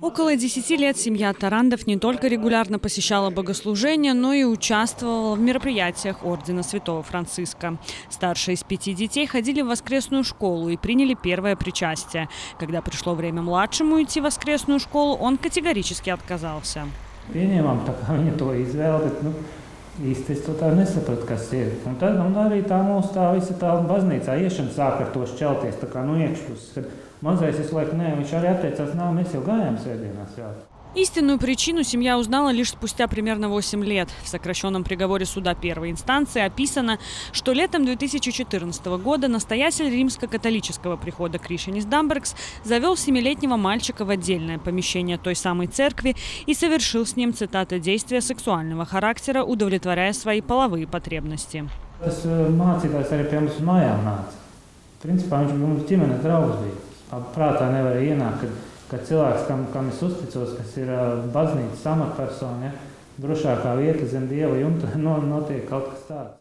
Около 10 лет семья Тарандов не только регулярно посещала богослужения, но и участвовала в мероприятиях ордена Святого Франциска. Старшие из 5 детей ходили в воскресную школу и приняли первое причастие. Когда пришло время младшему идти в воскресную школу, он категорически отказался. Pieņēmām, tā kā viņa to izvēle, bet īsti es to tā nesapratu, kas ir. Un tad arī tā mūsu tā visa tā baznīcā iešana sāk ar to šķelties, tā kā no iekšpuses. Kad mazais visu laiku, viņš arī atteicās, mēs jau gājām svētdienās svētā. Истинную причину семья узнала лишь спустя примерно 8 лет. В сокращенном приговоре суда первой инстанции описано, что летом 2014 года настоятель римско-католического прихода Кришьянис Дамбергс завел 7-летнего мальчика в отдельное помещение той самой церкви и совершил с ним, цитата, действия сексуального характера, удовлетворяя свои половые потребности. Tas mācītājs arī pie mums mājām nāca. Principā viņš bija mums ģimenes draugs bija. Prātā nevarēja ienākt, kad cilvēks, kam es uzticos, kas ir baznīcas amatpersona, drošākā vieta zem Dieva jumta, notiek kaut kas tāds.